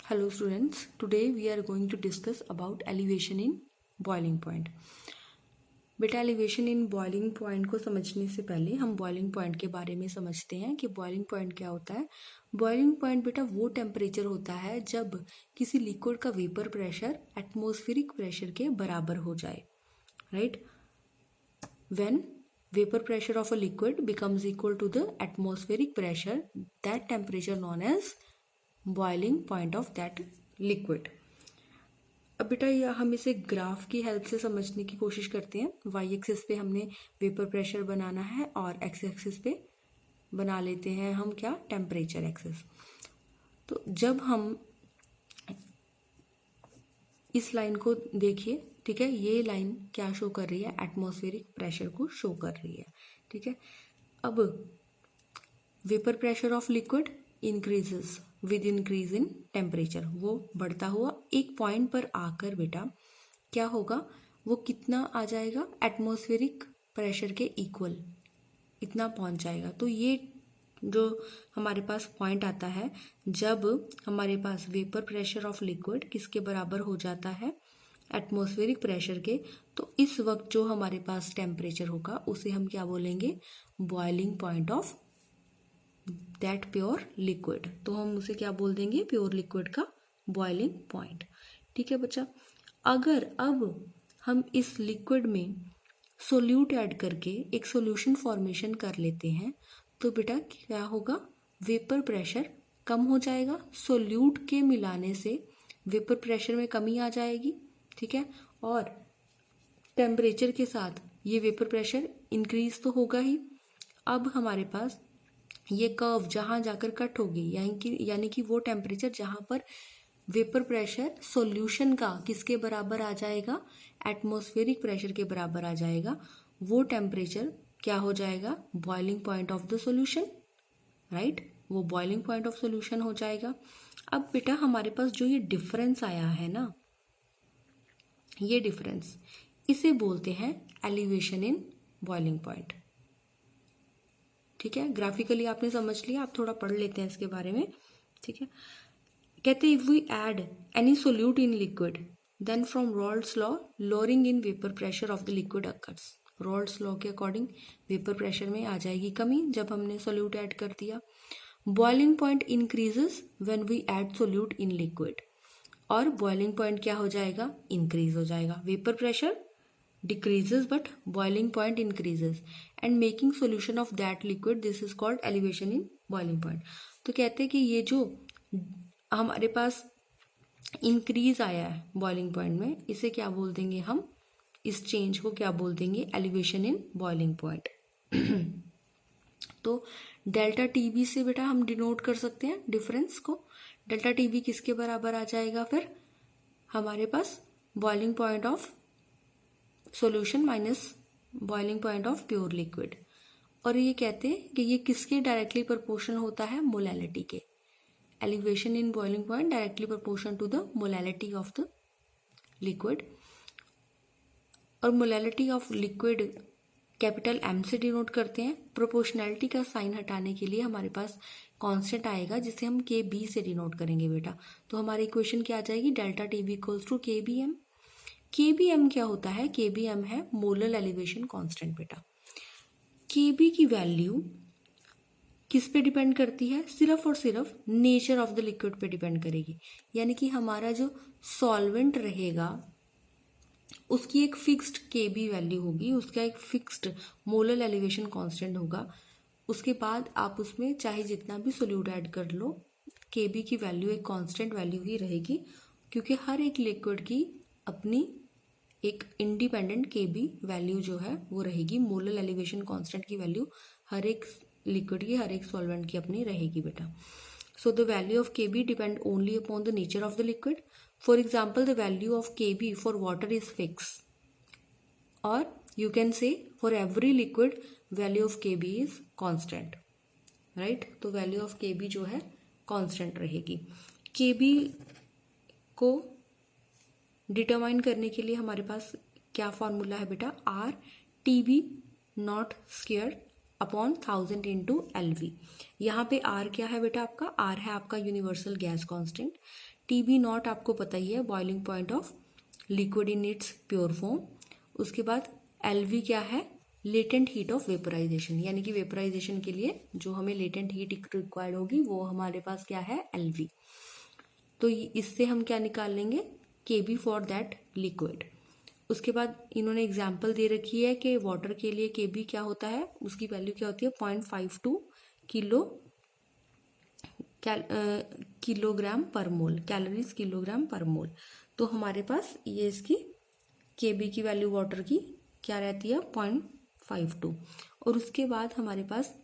Hello students, today we are going to discuss about elevation in boiling point. बेटा elevation in boiling point को समझने से पहले हम बॉइलिंग पॉइंट के बारे में समझते हैं कि बॉइलिंग पॉइंट क्या होता है। बॉइलिंग पॉइंट बेटा वो टेम्परेचर होता है जब किसी लिक्विड का वेपर प्रेशर एटमॉस्फेरिक प्रेशर के बराबर हो जाए, right. When vapor pressure of a liquid becomes equal to the atmospheric pressure, that temperature known as boiling point of that liquid. अब बेटा ये हम इसे ग्राफ की हेल्प से समझने की कोशिश करते हैं। वाई एक्सिस पे हमने वेपर प्रेशर बनाना है और एक्स एक्सिस पे बना लेते हैं हम क्या, टेम्परेचर एक्सिस। तो जब हम इस लाइन को देखिए, ठीक है, ये लाइन क्या शो कर रही है, एटमॉस्फेरिक प्रेशर को शो कर रही है, ठीक है। अब vapour pressure of liquid increases with increase in temperature, वो बढ़ता हुआ एक पॉइंट पर आकर बेटा क्या होगा, वो कितना आ जाएगा, एटमॉस्फेरिक प्रेशर के इक्वल इतना पहुंच जाएगा। तो ये जो हमारे पास पॉइंट आता है जब हमारे पास वेपर प्रेशर ऑफ लिक्विड किसके बराबर हो जाता है, एटमॉस्फेरिक प्रेशर के, तो इस वक्त जो हमारे पास टेम्परेचर होगा उसे हम क्या बोलेंगे, boiling point of that pure liquid. तो हम उसे क्या बोल देंगे, प्योर लिक्विड का बॉइलिंग पॉइंट, ठीक है बच्चा। अगर अब हम इस लिक्विड में सोल्यूट ऐड करके एक सॉल्यूशन फॉर्मेशन कर लेते हैं तो बेटा क्या होगा, वेपर प्रेशर कम हो जाएगा, सोल्यूट के मिलाने से वेपर प्रेशर में कमी आ जाएगी, ठीक है। और टेम्परेचर के साथ ये वेपर प्रेशर इंक्रीज तो होगा ही। अब हमारे पास ये कर्व जहां जाकर कट होगी, यानी कि वो टेम्परेचर जहां पर वेपर प्रेशर सॉल्यूशन का किसके बराबर आ जाएगा, एटमॉस्फेरिक प्रेशर के बराबर आ जाएगा, वो टेम्परेचर क्या हो जाएगा, boiling point of the solution, right. वो बॉइलिंग पॉइंट ऑफ सॉल्यूशन हो जाएगा। अब बेटा हमारे पास जो ये डिफरेंस आया है ना, ये डिफरेंस, इसे बोलते हैं एलिवेशन इन बॉइलिंग पॉइंट, ठीक है। ग्राफिकली आपने समझ लिया, आप थोड़ा पढ़ लेते हैं इसके बारे में, ठीक है। कहते हैं if we add any solute in liquid then from Raoult's law lowering in vapour pressure of the liquid occurs. Raoult's law के अकॉर्डिंग वेपर प्रेशर में आ जाएगी कमी जब हमने सोल्यूट ऐड कर दिया। Boiling point increases when we add solute in liquid, और बॉइलिंग पॉइंट क्या हो जाएगा, इंक्रीज हो जाएगा। Vapour pressure decreases but boiling point increases and making solution of that liquid, this is called elevation in boiling point। तो कहते हैं कि ये जो हमारे पास इंक्रीज आया है बॉइलिंग पॉइंट में, इसे क्या बोल देंगे हम, इस चेंज को क्या बोल देंगे, एलिवेशन इन बॉइलिंग पॉइंट। तो डेल्टा टीबी से बेटा हम डिनोट कर सकते हैं डिफरेंस को। डेल्टा टीबी किसके बराबर आ जाएगा, फिर हमारे पास boiling point of solution minus boiling point of pure liquid. और ये कहते हैं कि ये किसके डायरेक्टली प्रोपोर्शनल होता है, मोलैलिटी के। Elevation in boiling point directly proportional to the molality of the liquid. और molality of liquid capital M से डिनोट करते हैं। प्रोपोर्शनैलिटी का साइन हटाने के लिए हमारे पास कांस्टेंट आएगा जिसे हम के बी से डिनोट करेंगे बेटा। तो हमारी इक्वेशन क्या आ जाएगी, delta T B equals to K B M. KBM क्या होता है, केबीएम है मोलर एलिवेशन कांस्टेंट बेटा। केबी की वैल्यू किस पे डिपेंड करती है, सिर्फ और सिर्फ नेचर ऑफ द लिक्विड पे डिपेंड करेगी। यानी कि हमारा जो सॉल्वेंट रहेगा उसकी एक फिक्स्ड केबी वैल्यू होगी, उसका एक फिक्स्ड मोलर एलिवेशन कांस्टेंट होगा। उसके बाद आप उसमें चाहे जितना भी सोल्यूट ऐड कर लो, केबी की वैल्यू एक कांस्टेंट वैल्यू ही रहेगी, क्योंकि हर एक लिक्विड की अपनी एक इंडिपेंडेंट केबी वैल्यू जो है वो रहेगी। मोलर एलिवेशन कांस्टेंट की वैल्यू हर एक लिक्विड की, हर एक सॉल्वेंट की अपनी रहेगी बेटा। So the value of Kb depend only upon the nature of the liquid. For example the value of Kb for water is fix, और you can say for every liquid value of Kb is constant, right. तो value of Kb जो है constant रहेगी। केबी को determine करने के लिए हमारे पास क्या फॉर्मूला है बेटा, R T B nought square upon 1000 into L V. यहाँ पे आर क्या है बेटा, आपका आर है आपका universal gas constant. TB not आपको पता ही है, boiling point of liquid in its pure form. उसके बाद LV क्या है, लेटेंट हीट ऑफ वेपराइजेशन, यानी कि वेपराइजेशन के लिए जो हमें लेटेंट हीट रिक्वायर्ड होगी वो हमारे पास क्या है, LV। तो इससे हम क्या निकाल लेंगे, KB फॉर दैट लिक्विड। उसके बाद इन्होंने एग्जाम्पल दे रखी है कि वाटर के लिए KB क्या होता है, उसकी वैल्यू क्या होती है 0.52 किलोग्राम पर मोल, कैलोरीज किलोग्राम पर मोल। तो हमारे पास ये इसकी KB की वैल्यू वाटर की क्या रहती है 0.52। और उसके बाद हमारे पास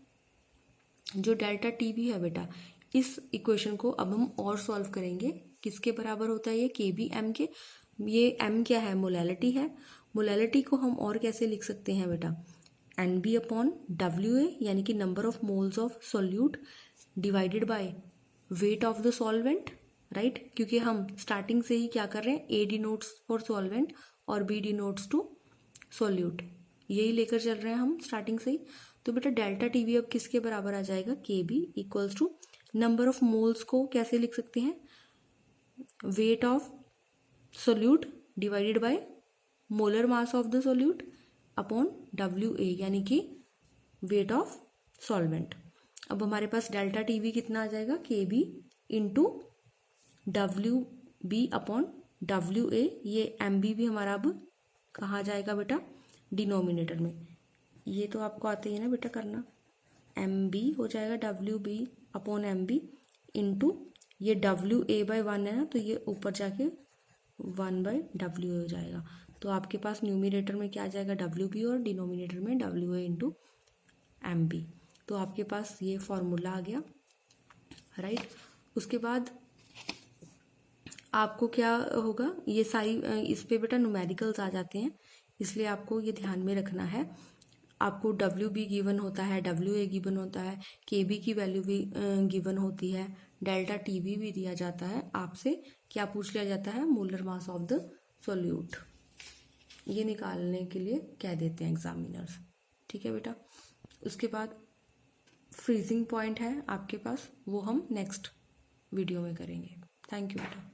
जो डेल्टा TB है बेटा, इस इक्वेशन को अब हम और सॉल्व करेंगे। किसके बराबर होता है ये, KB M के। ये M क्या है, मोलैलिटी है। मोलैलिटी को हम और कैसे लिख सकते हैं बेटा, NB अपॉन WA, यानी कि number of moles of solute divided by weight of the solvent, right. क्योंकि हम स्टार्टिंग से ही क्या कर रहे हैं, A डिनोट्स फॉर सॉल्वेंट और B डिनोट्स टू सोल्यूट, यही लेकर चल रहे हैं हम स्टार्टिंग से ही। तो बेटा डेल्टा TB अब किसके बराबर आ जाएगा, KB equals to number of moles को कैसे लिख सकते हैं, weight of solute divided by molar mass of the solute upon WA, यानी कि वेट ऑफ सॉल्वेंट। अब हमारे पास डेल्टा TB कितना आ जाएगा, KB into WB upon WA। ये MB भी हमारा अब कहाँ जाएगा बेटा, डिनोमिनेटर में। ये तो आपको आते ही है ना बेटा करना, MB हो जाएगा WB अपॉन MB इंटू ये WA बाय 1 है ना, तो ये ऊपर जाके 1/WA हो जाएगा। तो आपके पास न्यूमिनेटर में क्या आ जाएगा, WB, और डिनोमिनेटर में WA इंटू MB। तो आपके पास ये फॉर्मूला आ गया, राइट। उसके बाद आपको क्या होगा, ये सारी इस पे बेटा न्यूमेरिकल्स आ जाते हैं, इसलिए आपको ये ध्यान में रखना है। आपको WB गिवन होता है, WA गिवन होता है, KB की वैल्यू भी गिवन होती है, डेल्टा TB भी दिया जाता है। आपसे क्या पूछ लिया जाता है, molar mass of the solute, ये निकालने के लिए कह देते हैं एग्जामिनर्स, ठीक है बेटा। उसके बाद फ्रीजिंग पॉइंट है आपके पास, वो हम नेक्स्ट वीडियो में करेंगे। थैंक यू बेटा।